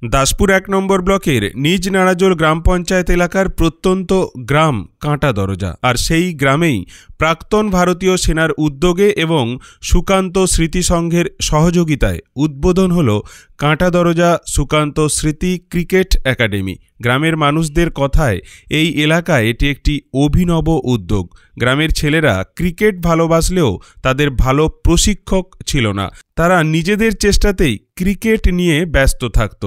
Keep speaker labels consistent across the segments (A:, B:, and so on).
A: দাসপুর ১ নম্বর ব্লকের নিজ নাড়াজোল গ্রাম পঞ্চায়েত এলাকার প্রত্যন্ত গ্রাম কাঁটা দরজা। আর সেই গ্রামেই প্রাক্তন ভারতীয় সেনার উদ্যোগে এবং সুকান্ত স্মৃতি সংঘের সহযোগিতায় উদ্বোধন হল কাঁটা দরজা সুকান্ত স্মৃতি ক্রিকেট একাডেমি। গ্রামের মানুষদের কথায় এই এলাকায় এটি একটি অভিনব উদ্যোগ। গ্রামের ছেলেরা ক্রিকেট ভালোবাসলেও তাদের ভালো প্রশিক্ষক ছিল না। তারা নিজেদের চেষ্টাতেই ক্রিকেট নিয়ে ব্যস্ত থাকত।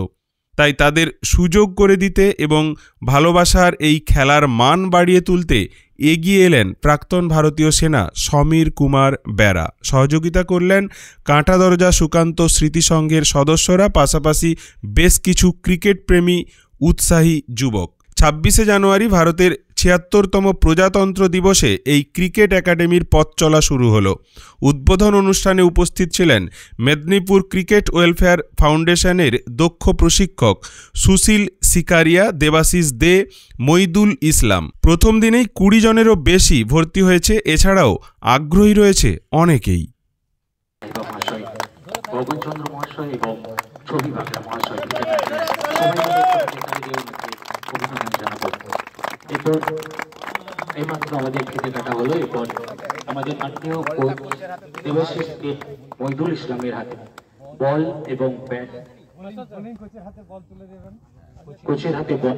A: তাই তাদের সুযোগ করে দিতে এবং ভালোবাসার এই খেলার মান বাড়িয়ে তুলতে এগিয়ে এলেন প্রাক্তন ভারতীয় সেনা সমীর কুমার বেরা। সহযোগিতা করলেন কাঁটা দরজা সুকান্ত স্মৃতি সংঘের সদস্যরা, পাশাপাশি বেশ কিছু ক্রিকেট প্রেমী উৎসাহী যুবক। ২৬শে জানুয়ারি ভারতের ৭৬তম প্রজাতন্ত্র দিবসে এই ক্রিকেট একাডেমির পথ চলা শুরু হলো। উদ্বোধন অনুষ্ঠানে উপস্থিত ছিলেন মেদিনীপুর ক্রিকেট ওয়েলফেয়ার ফাউন্ডেশনের দক্ষ প্রশিক্ষক সুশীল সিকারিয়া, দেবাশিস দে, মইদুল ইসলাম। প্রথম দিনেই ২০ জনেরও বেশি ভর্তি হয়েছে। এছাড়াও আগ্রহী রয়েছে অনেকেই।
B: এইমাত্র আমাদের খেতে কাটা হলো। এরপর আমাদের আত্মীয় কোচ দেবাশিস দে, মইদুল ইসলামের হাতে বল এবং ব্যাট, কোচের হাতে বল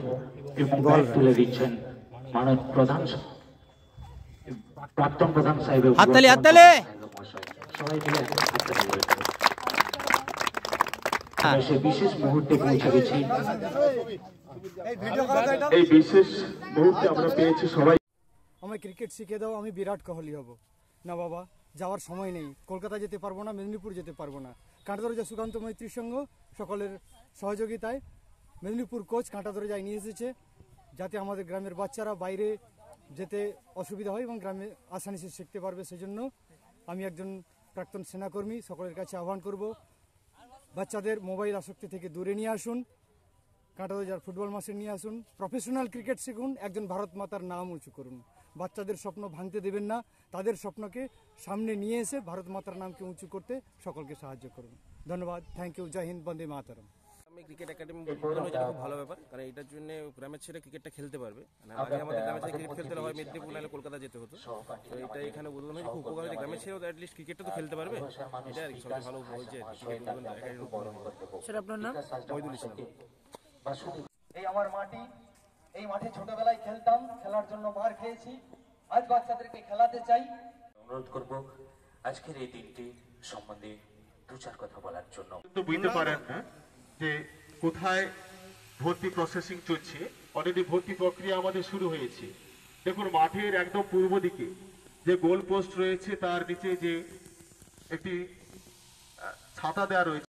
B: এবং ব্যাট তুলে দিচ্ছেন মাননীয় প্রধান প্রাক্তন প্রধান সাহেব। সবাই মিলে সে বিশেষ মুহূর্তে পৌঁছে গেছি। এই বিশেষ মুহূর্তে আমরা পেয়েছি সবাই।
C: আমায় ক্রিকেট শিখে দাও, আমি বিরাট কোহলি হব। না বাবা, যাওয়ার সময় নেই। কলকাতা যেতে পারবো না, মেদিনীপুর যেতে পারবো না। কাঁটা দরজা সুকান্ত মৈত্রীর সংঘ সকলের সহযোগিতায় মেদিনীপুর কোচ কাঁটা দরজায় নিয়ে এসেছে, যাতে আমাদের গ্রামের বাচ্চারা বাইরে যেতে অসুবিধা হয় এবং গ্রামে আসানিসে শিখতে পারবে। সেজন্য আমি একজন প্রাক্তন সেনাকর্মী, সকলের কাছে আহ্বান করব, বাচ্চাদের মোবাইল আসক্তি থেকে দূরে নিয়ে আসুন, কাঁটা দরজার ফুটবল মাঠে নিয়ে আসুন, প্রফেশনাল ক্রিকেট শিখুন, একজন ভারত মাতার নাম উঁচু করুন। বাচ্চাদের স্বপ্ন ভাঙতে দেবেন না, তাদের স্বপ্নকে সামনে নিয়ে এসে ভারত মাতার নামকে উঁচু করতে সকলকে সাহায্য করুন। ধন্যবাদ, থ্যাংক ইউ, জয় হিন্দ, বন্দে মাতরম।
D: আমি ক্রিকেট একাডেমি উদ্বোধন হয়েছে, খুব ভালো ব্যাপার, কারণ এটার জন্য গ্রামের ছেলে ক্রিকেটটা খেলতে পারবে। আগে আমাদের গ্রামের ছেলে ক্রিকেট খেলতে হয় মেদিনীপুর নাহলে কলকাতা যেতে হতো। তো এটা এখানে উদ্বোধন হয়েছে, খুব উপকার হয়েছে। গ্রামের ছেলেও অ্যাটলিস্ট ক্রিকেটটা তো খেলতে পারবে, এটা আর কি সবচেয়ে ভালো হয়েছে।
E: স্যার আপনার নাম?
D: মইদুল ইসলাম।
F: এই আমার মাটি, এই মাঠে ছোটবেলায় খেলতাম, খেলার জন্য মার খেয়েছি। আজ বাচ্চাদেরকে খেলাতে চাই।
B: অনুরোধ করব আজকের এই দিনটি সম্বন্ধে দু চার কথা বলার জন্য।
G: বুঝতে পারেন না যে কোথায় ভর্তি প্রসেসিং চলছে। অলরেডি ভর্তি প্রক্রিয়া আমাদের শুরু হয়েছে। দেখুন, মাঠের একদম পূর্ব দিকে যে গোল পোস্ট রয়েছে তার নিচে যে একটি ছাতা দেওয়া রয়েছে।